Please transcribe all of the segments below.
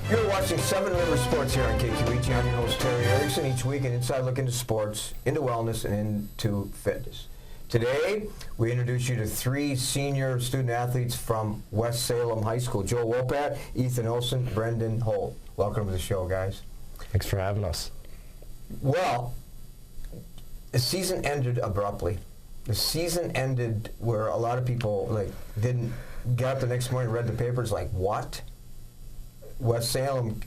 You're watching 7 River Sports here on KQEG. I'm your host, Terry Erickson. Each week, an inside look into sports, into wellness, and into fitness. Today, we introduce you to 3 senior student athletes from West Salem High School. Joe Wopat, Ethan Olson, Brendan Holt. Welcome to the show, guys. Thanks for having us. Well, the season ended abruptly. The season ended where a lot of people didn't get up the next morning, read the papers, like, what? West Salem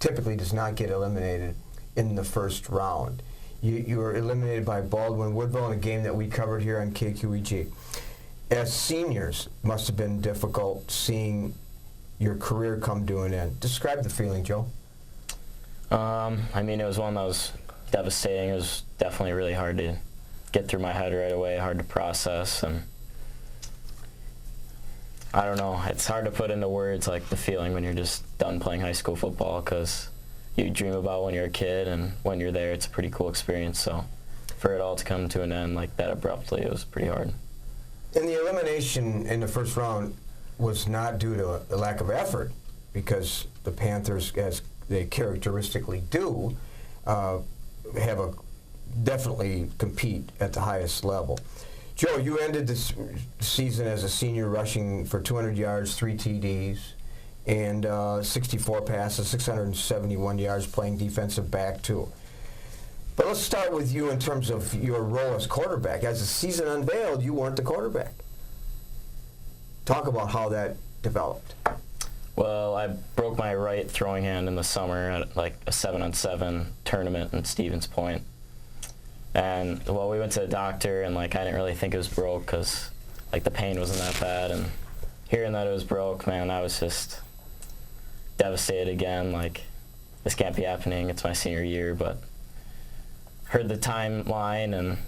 typically does not get eliminated in the first round. You were eliminated by Baldwin-Woodville in a game that we covered here on KQEG. As seniors, must have been difficult seeing your career come to an end. Describe the feeling, Joe. It was one that was devastating. It was definitely really hard to get through my head right away, hard to process, and I don't know. It's hard to put into words, like, the feeling when you're just done playing high school football, because you dream about when you're a kid, and when you're there, it's a pretty cool experience. So for it all to come to an end like that abruptly, it was pretty hard. And the elimination in the first round was not due to a lack of effort, because the Panthers, as they characteristically do, definitely compete at the highest level. Joe, you ended this season as a senior rushing for 200 yards, 3 TDs, and 64 passes, 671 yards, playing defensive back, too. But let's start with you in terms of your role as quarterback. As the season unveiled, you weren't the quarterback. Talk about how that developed. Well, I broke my right throwing hand in the summer at a 7-on-7 tournament in Stevens Point. And, we went to the doctor, and, I didn't really think it was broke because, the pain wasn't that bad. And hearing that it was broke, man, I was just devastated again. This can't be happening. It's my senior year. But heard the timeline, and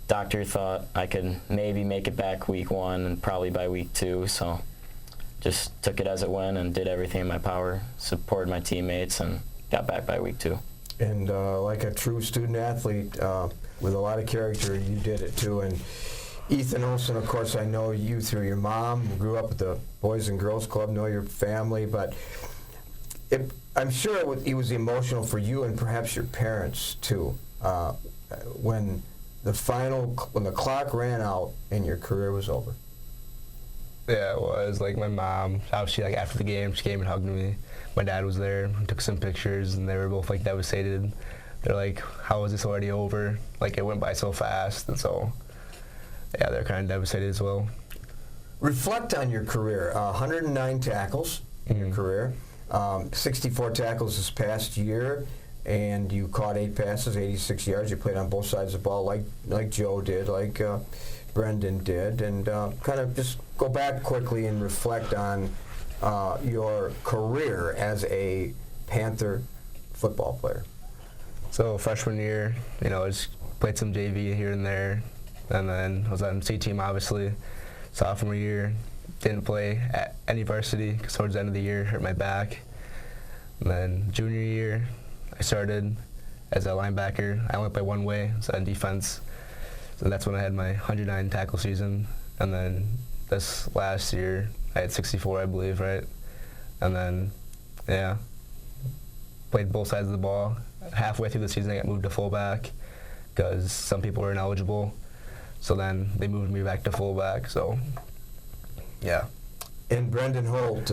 doctor thought I could maybe make it back week 1 and probably by week 2. So just took it as it went and did everything in my power, supported my teammates, and got back by week 2. And like a true student athlete with a lot of character, you did it too. And Ethan Olson, of course, I know you through your mom, grew up at the Boys and Girls Club, know your family, but I'm sure it was emotional for you and perhaps your parents too, when the clock ran out and your career was over. Yeah, it was. My mom, obviously, after the game, she came and hugged me. My dad was there, took some pictures, and they were both, devastated. They're like, how is this already over? It went by so fast, and so, yeah, they're kind of devastated as well. Reflect on your career. 109 tackles in your career, 64 tackles this past year, and you caught 8 passes, 86 yards. You played on both sides of the ball like Joe did, like Brendan did, and kind of just go back quickly and reflect on your career as a Panther football player. So freshman year, I just played some JV here and there, and then I was on C team, obviously. Sophomore year, didn't play at any varsity because towards the end of the year, hurt my back. And then junior year, I started as a linebacker. I only played one way, so on defense. So that's when I had my 109 tackle season. And then this last year, I had 64, I believe, right? And then, yeah, played both sides of the ball. Halfway through the season, I got moved to fullback because some people were ineligible. So then they moved me back to fullback, so, yeah. And Brendan Holt,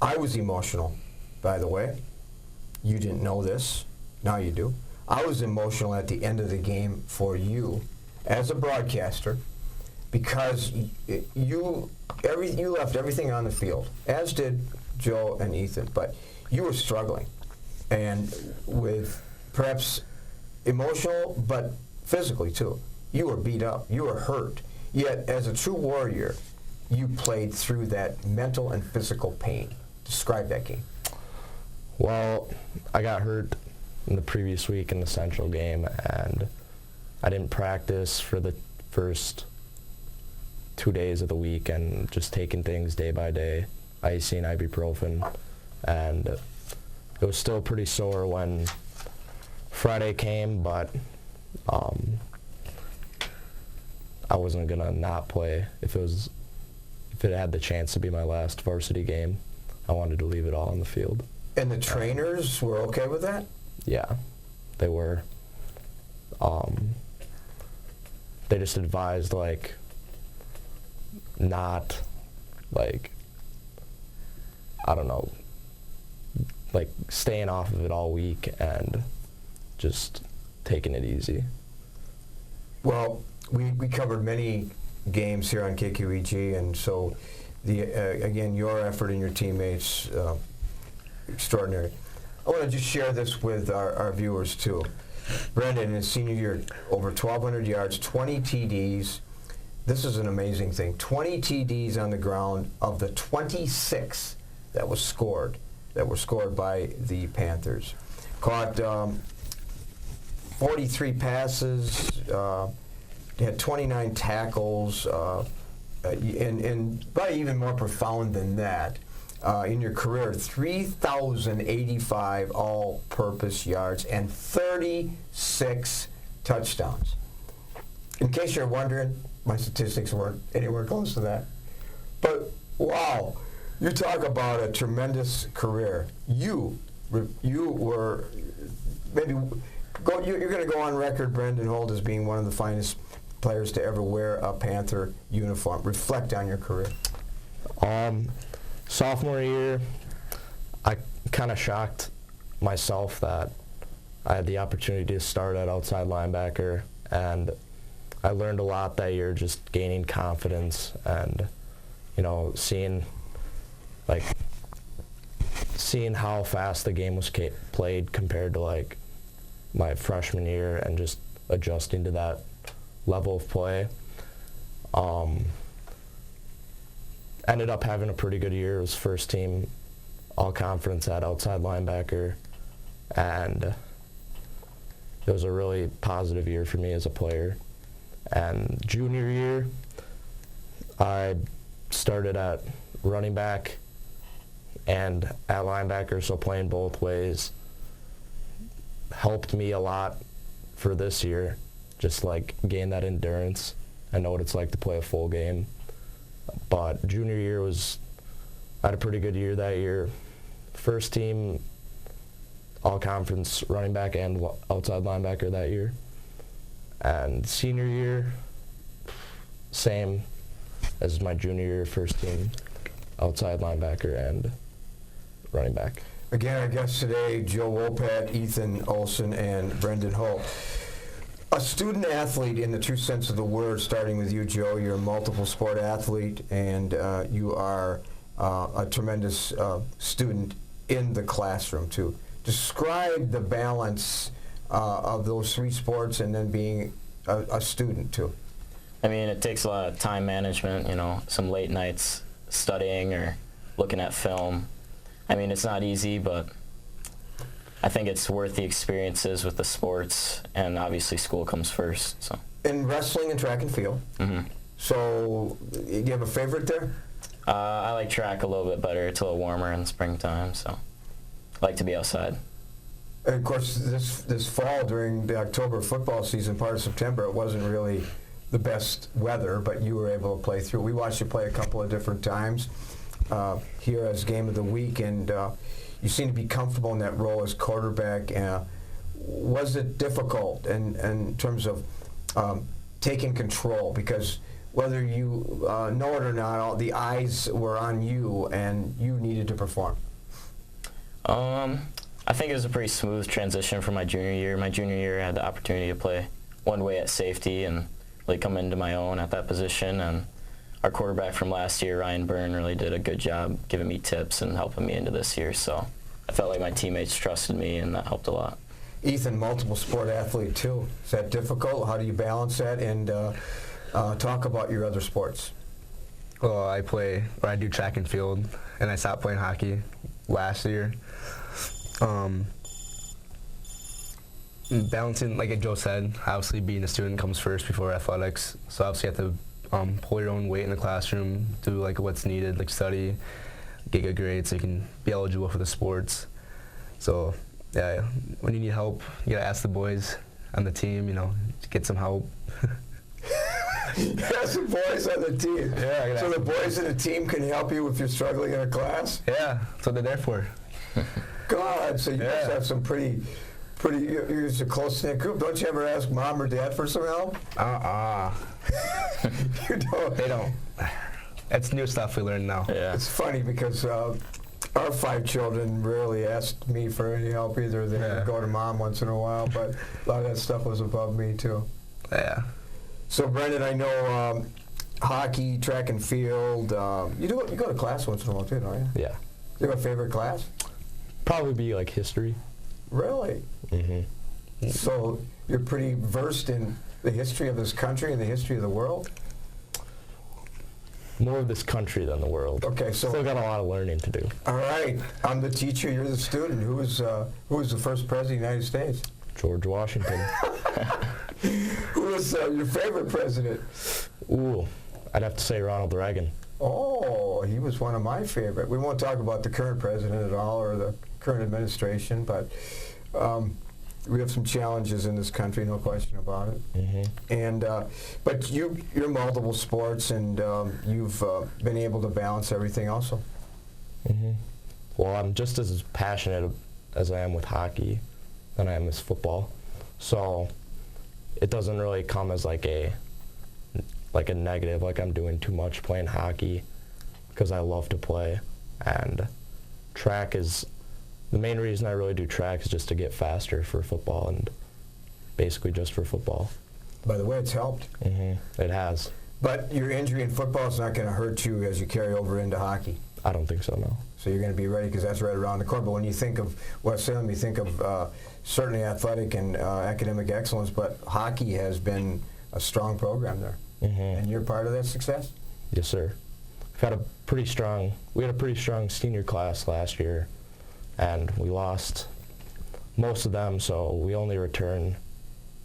I was emotional, by the way. You didn't know this. Now you do. I was emotional at the end of the game for you as a broadcaster because you left everything on the field, as did Joe and Ethan, but you were struggling, and with perhaps emotional, but physically too. You were beat up. You were hurt. Yet, as a true warrior, you played through that mental and physical pain. Describe that game. Well, I got hurt in the previous week in the Central game, and I didn't practice for the first 2 days of the week, and just taking things day by day, icy and ibuprofen, and it was still pretty sore when Friday came, but I wasn't gonna not play if it had the chance to be my last varsity game. I wanted to leave it all on the field. And the trainers were okay with that? Yeah, they were. They just advised, like, not, like, I don't know, like, staying off of it all week and just taking it easy. Well, we covered many games here on KQEG, and so again, your effort and your teammates, extraordinary. I want to just share this with our viewers too. Brendan, in his senior year, over 1,200 yards, 20 TDs. This is an amazing thing. 20 TDs on the ground of the 26 that were scored by the Panthers. Caught 43 passes, had 29 tackles, and probably even more profound than that, in your career, 3,085 all-purpose yards and 36 touchdowns. In case you're wondering, my statistics weren't anywhere close to that. But, wow, you talk about a tremendous career. You were maybe... You're going to go on record, Brendan Holt, as being one of the finest players to ever wear a Panther uniform. Reflect on your career. Sophomore year, I kind of shocked myself that I had the opportunity to start at outside linebacker, and I learned a lot that year, just gaining confidence and, seeing how fast the game was played compared to, my freshman year, and just adjusting to that level of play. Ended up having a pretty good year. It was first team all-conference at outside linebacker, and it was a really positive year for me as a player. And junior year, I started at running back and at linebacker, so playing both ways helped me a lot for this year, just gain that endurance. I know what it's like to play a full game. But junior year I had a pretty good year that year. First team all-conference running back and outside linebacker that year. And senior year, same as my junior year, first team outside linebacker and running back. Again, our guests today, Joe Wopat, Ethan Olson, and Brendan Holt. A student athlete in the true sense of the word, starting with you, Joe. You're a multiple sport athlete, and you are a tremendous student in the classroom, too. Describe the balance of those three sports and then being a student, too. I mean, it takes a lot of time management, some late nights studying or looking at film. I mean, it's not easy, but I think it's worth the experiences with the sports, and obviously school comes first. So. In wrestling and track and field. Mm-hmm. So, do you have a favorite there? I like track a little bit better. It's a little warmer in the springtime, so I like to be outside. And of course, this fall during the October football season, part of September, it wasn't really the best weather, but you were able to play through. We watched you play a couple of different times here as Game of the Week, and you seem to be comfortable in that role as quarterback. Was it difficult in terms of taking control? Because whether you know it or not, all the eyes were on you, and you needed to perform. I think it was a pretty smooth transition from my junior year. My junior year, I had the opportunity to play one way at safety and really come into my own at that position. And our quarterback from last year, Ryan Byrne, really did a good job giving me tips and helping me into this year. So I felt like my teammates trusted me, and that helped a lot. Ethan, multiple sport athlete too. Is that difficult? How do you balance that? And talk about your other sports. Well, I do track and field, and I stopped playing hockey last year. Balancing, like Joe said, obviously being a student comes first before athletics. So obviously you have to pull your own weight in the classroom, do what's needed, study, get good grades so you can be eligible for the sports. So yeah, when you need help, you gotta ask the boys on the team, to get some help. Have some boys on the team. Yeah, so the boys in the team can help you if you're struggling in a class? Yeah, that's what they're there for. God, so you must have some pretty, you're a close-knit group. Don't you ever ask mom or dad for some help? You don't? They don't. That's new stuff we learn now. Yeah. It's funny because our 5 children rarely asked me for any help either. They would go to mom once in a while, but a lot of that stuff was above me too. Yeah. So Brendan, I know hockey, track and field. You go to class once in a while too, don't you? Yeah. You have a favorite class? Probably be like history. Really? Mm-hmm. So you're pretty versed in the history of this country and the history of the world? More of this country than the world. Okay, so Still got a lot of learning to do. all right. I'm the teacher. You're the student. Who was the first president of the United States? George Washington. Who was your favorite president? Ooh, I'd have to say Ronald Reagan. Oh, he was one of my favorite. We won't talk about the current president at all or the current administration, but we have some challenges in this country, no question about it. Mm-hmm. And but you're multiple sports, and you've been able to balance everything also. Mm-hmm. Well, I'm just as passionate as I am with hockey than I am with football. So it doesn't really come as like a negative, like I'm doing too much playing hockey, because I love to play. And track is, the main reason I really do track is just to get faster for football, and basically just for football. By the way, it's helped. Mm-hmm. It has. But your injury in football is not going to hurt you as you carry over into hockey. I don't think so, no. So you're going to be ready because that's right around the corner. But when you think of West Salem, you think of certainly athletic and academic excellence, but hockey has been a strong program there. Mm-hmm. And you're part of that success? Yes, sir. We had a pretty strong senior class last year, and we lost most of them, so we only returned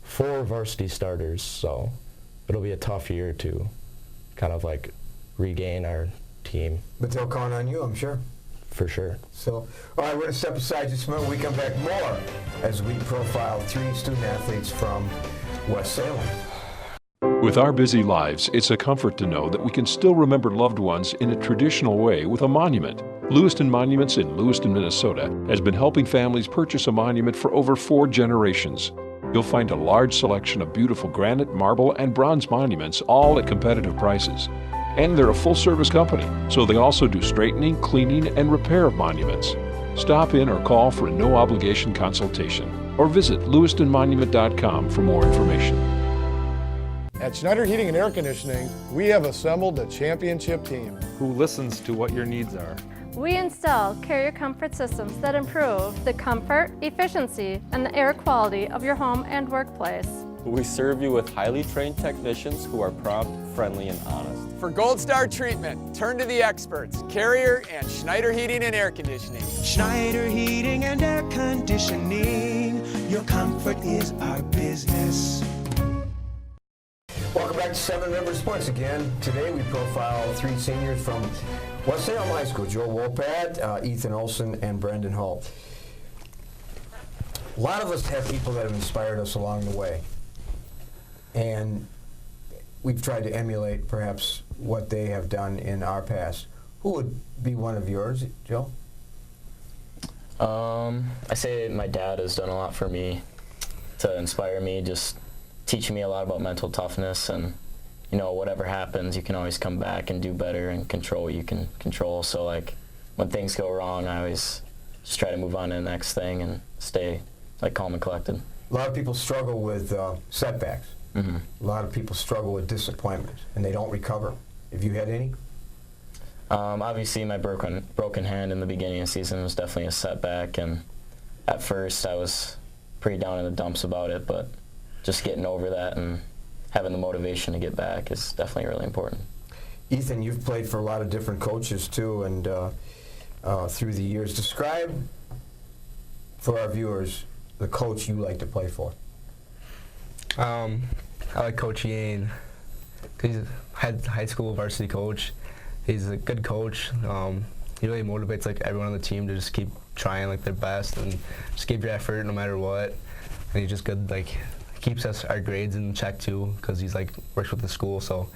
4 varsity starters, so it'll be a tough year to kind of like regain our team. But they'll count on you, I'm sure. For sure. So, all right, we're going to step aside just a minute. We come back more as we profile 3 student athletes from West Salem. With our busy lives, it's a comfort to know that we can still remember loved ones in a traditional way with a monument. Lewiston Monuments in Lewiston, Minnesota has been helping families purchase a monument for over 4 generations. You'll find a large selection of beautiful granite, marble, and bronze monuments, all at competitive prices. And they're a full-service company, so they also do straightening, cleaning, and repair of monuments. Stop in or call for a no-obligation consultation, or visit lewistonmonument.com for more information. At Schneider Heating and Air Conditioning, we have assembled a championship team who listens to what your needs are. We install carrier comfort systems that improve the comfort, efficiency, and the air quality of your home and workplace. We serve you with highly trained technicians who are prompt, friendly, and honest. For Gold Star treatment, turn to the experts, Carrier and Schneider Heating and Air Conditioning. Schneider Heating and Air Conditioning, your comfort is our business. Welcome back to 7 River Sports again. Today we profile 3 seniors from West Salem High School, Joe Wopat, Ethan Olson, and Brendan Holt. A lot of us have people that have inspired us along the way, and we've tried to emulate perhaps what they have done in our past. Who would be one of yours, Joe? I say my dad has done a lot for me to inspire me, just teaching me a lot about mental toughness, and whatever happens, you can always come back and do better and control what you can control. So like when things go wrong, I always just try to move on to the next thing and stay like calm and collected. A lot of people struggle with setbacks. Mm-hmm. A lot of people struggle with disappointment, and they don't recover. Have you had any? Obviously, my broken hand in the beginning of the season was definitely a setback, and at first I was pretty down in the dumps about it, but just getting over that and having the motivation to get back is definitely really important. Ethan, you've played for a lot of different coaches too, and through the years. Describe for our viewers the coach you like to play for. I like Coach Yane. He's a high school varsity coach. He's a good coach. He really motivates like everyone on the team to just keep trying like their best and just give your effort no matter what. And he's just good, like keeps our grades in check too, because he's like works with the school, so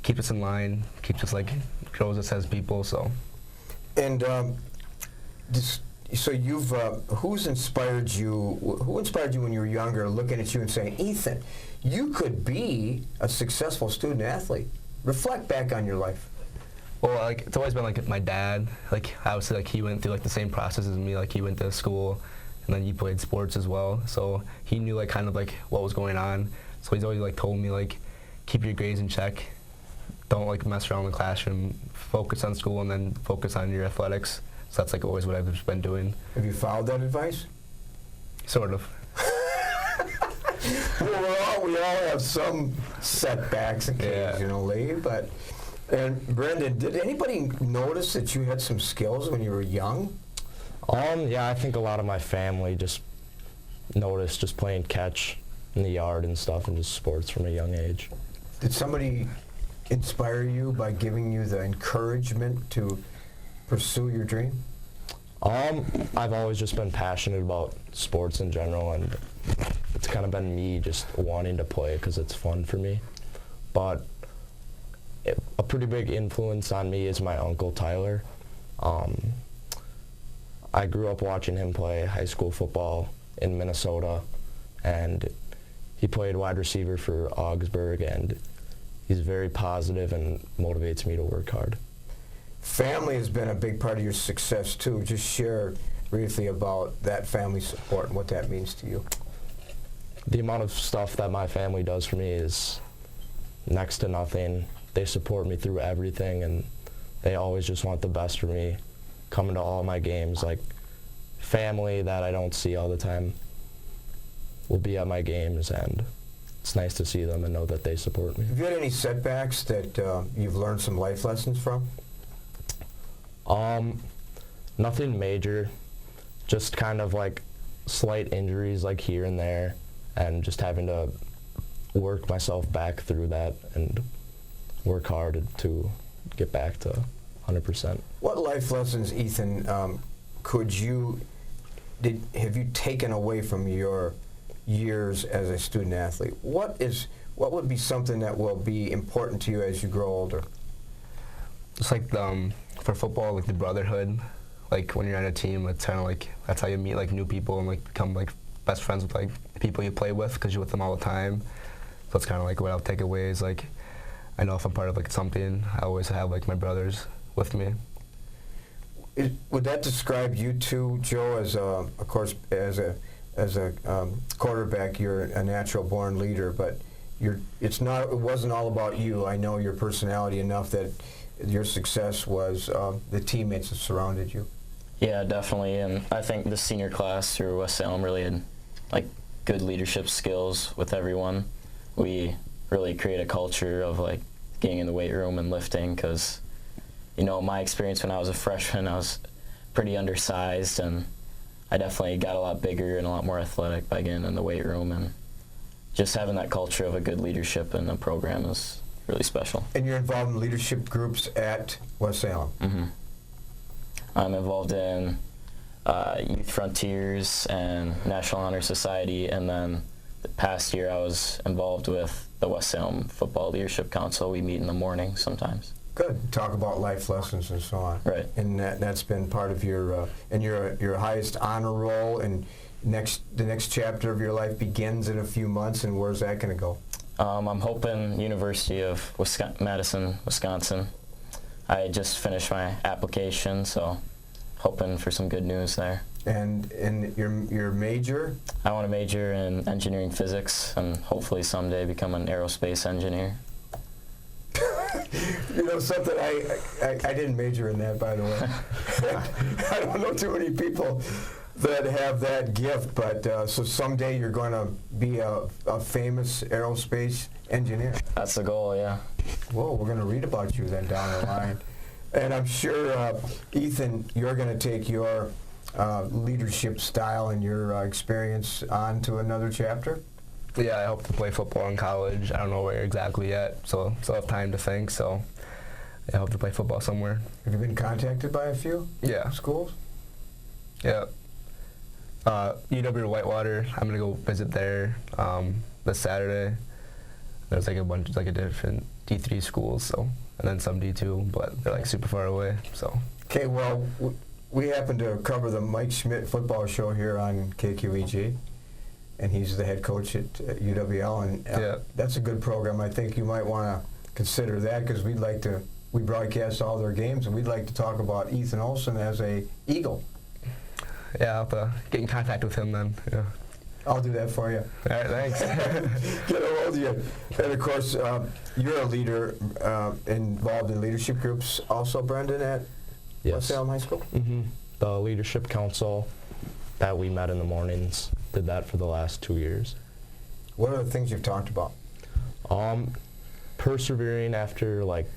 keeps us in line, keeps us like grows us as people. So. And so you've who's inspired you? Who inspired you when you were younger, looking at you and saying, Ethan, you could be a successful student athlete? Reflect back on your life. Well, like it's always been like my dad. Like obviously, like he went through like the same process as me. Like he went to school, and then he played sports as well. So he knew like kind of like what was going on. So he's always like told me like keep your grades in check. Don't like mess around in the classroom. Focus on school and then focus on your athletics. So that's like always what I've just been doing. Have you followed that advice? Sort of. Well, we all have some setbacks occasionally, but. And Brendan, did anybody notice that you had some skills when you were young? Yeah, I think a lot of my family just noticed just playing catch in the yard and stuff and just sports from a young age. Did somebody inspire you by giving you the encouragement to pursue your dream? I've always just been passionate about sports in general, and it's kind of been me just wanting to play because it's fun for me. But a pretty big influence on me is my uncle Tyler. I grew up watching him play high school football in Minnesota, and he played wide receiver for Augsburg, and he's very positive and motivates me to work hard. Family has been a big part of your success too. Just share briefly about that family support and what that means to you. The amount of stuff that my family does for me is next to nothing. They support me through everything, and they always just want the best for me. Coming to all my games, like family that I don't see all the time will be at my games, and it's nice to see them and know that they support me. Have you had any setbacks that you've learned some life lessons from? Nothing major, just kind of like slight injuries like here and there, and just having to work myself back through that and work hard to get back to 100%. What life lessons, Ethan, have you taken away from your years as a student athlete? What would be something that will be important to you as you grow older? Just like for football, like the brotherhood. Like when you're on a team, it's kind of like that's how you meet like new people and like become like best friends with like the people you play with because you're with them all the time. So it's kind of like what I'll take away is like I know if I'm part of like something, I always have like my brothers with me. Would that describe you too, Joe? As of course, as a quarterback, you're a natural born leader, but it wasn't all about you. I know your personality enough that your success was the teammates that surrounded you. Yeah, definitely, and I think the senior class through West Salem really had like good leadership skills with everyone. We really create a culture of like getting in the weight room and lifting because, my experience when I was a freshman, I was pretty undersized, and I definitely got a lot bigger and a lot more athletic by getting in the weight room, and just having that culture of a good leadership in the program is really special. And you're involved in leadership groups at West Salem? Mm-hmm. I'm involved in Youth Frontiers and National Honor Society, and then the past year I was involved with the West Salem Football Leadership Council. We meet in the morning sometimes. Good. Talk about life lessons and so on. Right. And that's been part of your your highest honor roll, and the next chapter of your life begins in a few months, and where's that going to go? I'm hoping University of Madison, Wisconsin. I just finished my application, so hoping for some good news there. And your major? I want to major in engineering physics and hopefully someday become an aerospace engineer. Something I didn't major in that, by the way. I don't know too many people that have that gift, but so someday you're going to be a famous aerospace engineer. That's the goal, yeah. Whoa, we're going to read about you then down the line. And I'm sure, Ethan, you're going to take your leadership style and your experience on to another chapter? Yeah, I hope to play football in college. I don't know where exactly yet, so still have time to think. So I hope to play football somewhere. Have you been contacted by a few schools? Yeah. UW Whitewater, I'm going to go visit there. this Saturday. There's like a bunch, like a different D3 schools, so, and then some D2, but they're like super far away. So. Okay, well, we happen to cover the Mike Schmidt football show here on KQEG, and he's the head coach at UWL, and that's a good program. I think you might want to consider that because we broadcast all their games, and we'd like to talk about Ethan Olson as a Eagle. Yeah, I'll have to get in contact with him then. Yeah. I'll do that for you. All right, thanks. Get a hold of you. And of course, you're a leader involved in leadership groups also, Brendan, at West Salem High School? Mm-hmm. The leadership council that we met in the mornings, did that for the last 2 years. What are the things you've talked about? Persevering after like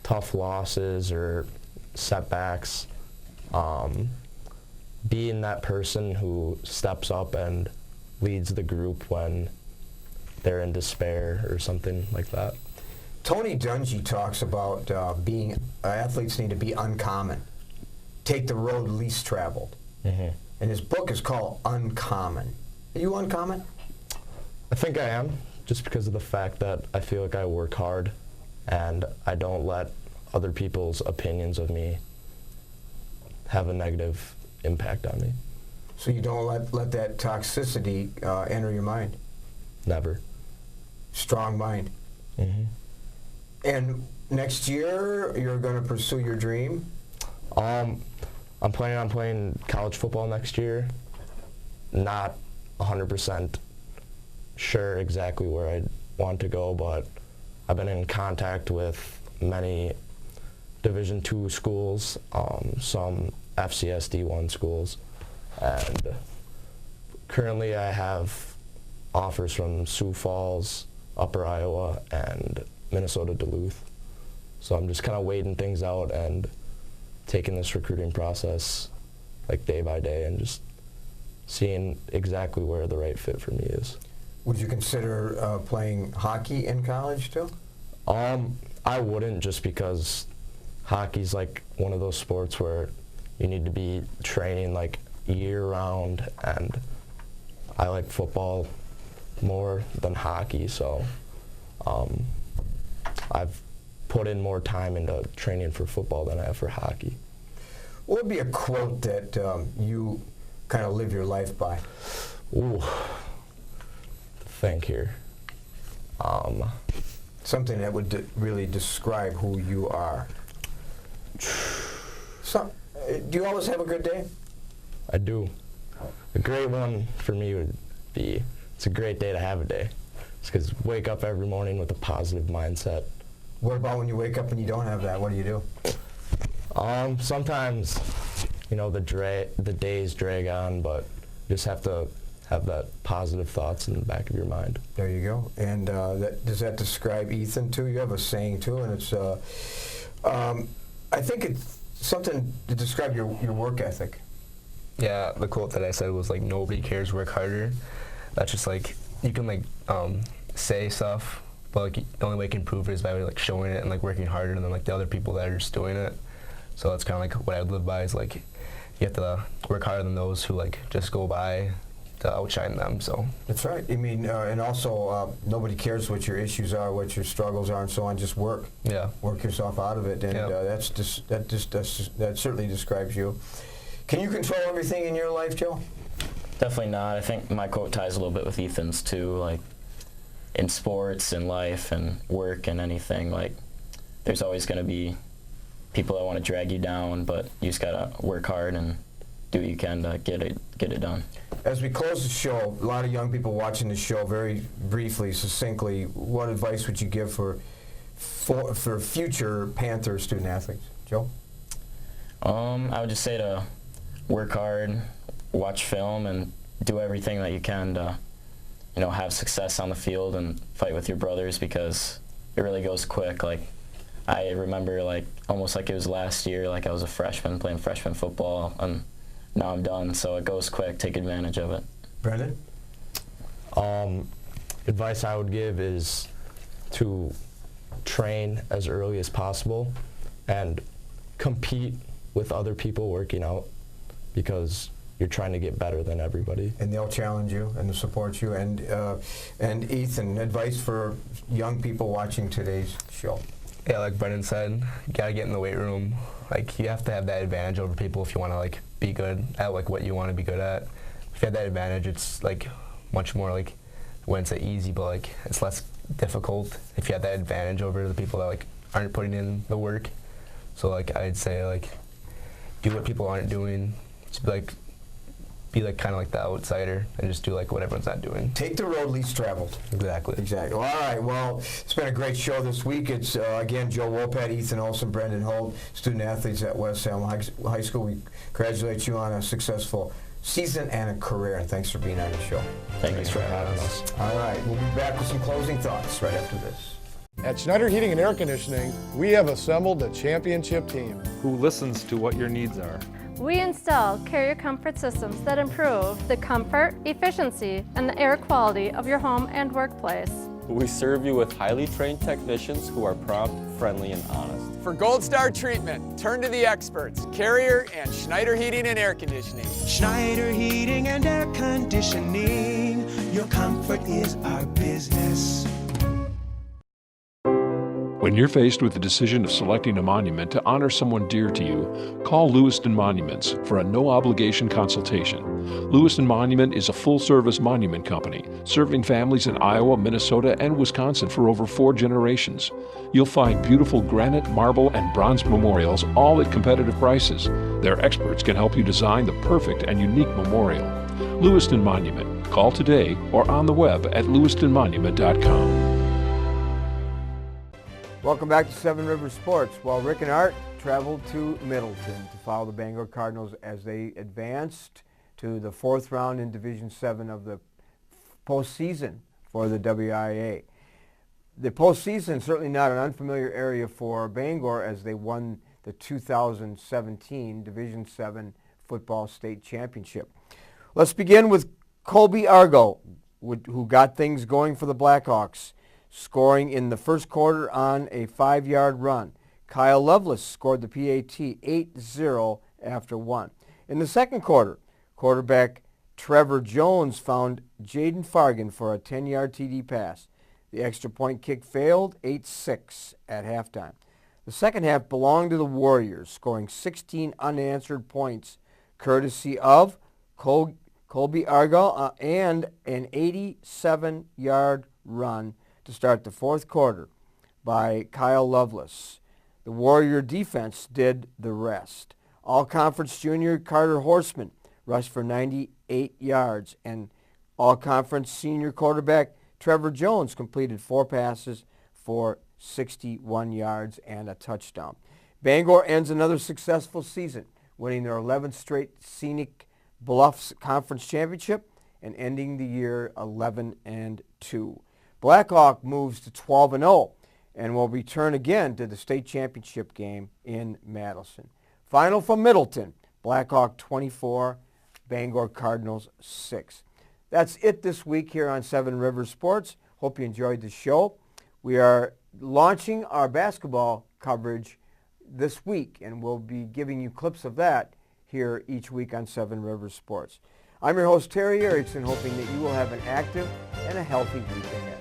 tough losses or setbacks, being that person who steps up and leads the group when they're in despair or something like that. Tony Dungy talks about athletes need to be uncommon, take the road least traveled. Mm-hmm. And his book is called Uncommon. Are you uncommon? I think I am, just because of the fact that I feel like I work hard and I don't let other people's opinions of me have a negative impact on me. So you don't let that toxicity enter your mind? Never. Strong mind. Mm-hmm. And next year, you're going to pursue your dream? I'm planning on playing college football next year. Not 100% sure exactly where I want to go, but I've been in contact with many Division II schools, some FCS D1 schools, and currently I have offers from Sioux Falls, Upper Iowa, and Minnesota Duluth. So I'm just kind of waiting things out and taking this recruiting process like day by day and just seeing exactly where the right fit for me is. Would you consider playing hockey in college too? I wouldn't, just because hockey's like one of those sports where you need to be training like year-round, and I like football more than hockey, so I've put in more time into training for football than I have for hockey. What would be a quote that you kind of live your life by? Ooh, think here. Something that would really describe who you are. So, do you always have a good day? I do. A great one for me would be, it's a great day to have a day. It's because wake up every morning with a positive mindset. What about when you wake up and you don't have that? What do you do? Sometimes, you know, the days drag on, but you just have to have that positive thoughts in the back of your mind. There you go. And does that describe Ethan too? You have a saying too, and it's, I think it's something to describe your work ethic. Yeah, the quote that I said was like, nobody cares, work harder. That's just like, you can like say stuff, but like the only way you can prove it is by like showing it and like working harder than like the other people that are just doing it. So that's kind of like what I would live by, is like you have to work harder than those who like just go by to outshine them. So that's right. I mean, and also nobody cares what your issues are, what your struggles are, and so on. Just work. Yeah. Work yourself out of it, and that certainly describes you. Can you control everything in your life, Joe? Definitely not. I think my quote ties a little bit with Ethan's too. Like in sports and life and work and anything, like there's always going to be people that want to drag you down, but you just gotta work hard and do what you can to get it done. As we close the show, a lot of young people watching the show. Very briefly, succinctly, what advice would you give for future Panther student athletes, Joe? I would just say to work hard, watch film, and do everything that you can to, you know, have success on the field and fight with your brothers, because it really goes quick. Like I remember, like almost like it was last year. Like I was a freshman playing freshman football, and now I'm done. So it goes quick. Take advantage of it. Brendan? Advice I would give is to train as early as possible and compete with other people working out, because you're trying to get better than everybody. And they'll challenge you and support you. And Ethan, advice for young people watching today's show? Yeah, like Brendan said, you gotta get in the weight room. Like, you have to have that advantage over people if you want to like be good at like what you want to be good at. If you have that advantage, it's like much more like, I wouldn't say easy, but like it's less difficult if you have that advantage over the people that like aren't putting in the work. So like I'd say like do what people aren't doing. Just be like kind of like the outsider and just do like what everyone's not doing. Take the road least traveled. Exactly. Exactly. Well, all right. Well, it's been a great show this week. It's again Joe Wopat, Ethan Olson, Brendan Holt, student athletes at West Salem High School. We congratulate you on a successful season and a career, and thanks for being on the show. Thanks for having us. All right. We'll be back with some closing thoughts right after this. At Schneider Heating and Air Conditioning, we have assembled a championship team. Who listens to what your needs are. We install carrier comfort systems that improve the comfort, efficiency, and the air quality of your home and workplace. We serve you with highly trained technicians who are prompt, friendly, and honest. For Gold Star treatment, turn to the experts, Carrier and Schneider Heating and Air Conditioning. Schneider Heating and Air Conditioning. Your comfort is our business. When you're faced with the decision of selecting a monument to honor someone dear to you, call Lewiston Monuments for a no-obligation consultation. Lewiston Monument is a full-service monument company serving families in Iowa, Minnesota, and Wisconsin for over 4 generations. You'll find beautiful granite, marble, and bronze memorials, all at competitive prices. Their experts can help you design the perfect and unique memorial. Lewiston Monument. Call today or on the web at lewistonmonument.com. Welcome back to Seven Rivers Sports. Well, Rick and Art traveled to Middleton to follow the Bangor Cardinals as they advanced to the 4th round in Division 7 of the postseason for the WIAA. The postseason, certainly not an unfamiliar area for Bangor as they won the 2017 Division 7 Football State Championship. Let's begin with Colby Argo, who got things going for the Blackhawks, scoring in the first quarter on a 5-yard run. Kyle Lovelace scored the PAT 8-0 after 1. In the second quarter, quarterback Trevor Jones found Jaden Fargan for a 10-yard TD pass. The extra point kick failed, 8-6 at halftime. The second half belonged to the Warriors, scoring 16 unanswered points, courtesy of Colby Argo and an 87-yard run to start the fourth quarter by Kyle Lovelace. The Warrior defense did the rest. All-Conference junior Carter Horseman rushed for 98 yards, and All-Conference senior quarterback Trevor Jones completed 4 passes for 61 yards and a touchdown. Bangor ends another successful season, winning their 11th straight Scenic Bluffs Conference Championship and ending the year 11-2. Blackhawk moves to 12-0 and will return again to the state championship game in Madison. Final from Middleton, Blackhawk 24, Bangor Cardinals 6. That's it this week here on Seven Rivers Sports. Hope you enjoyed the show. We are launching our basketball coverage this week, and we'll be giving you clips of that here each week on Seven Rivers Sports. I'm your host, Terry Erickson, hoping that you will have an active and a healthy week ahead.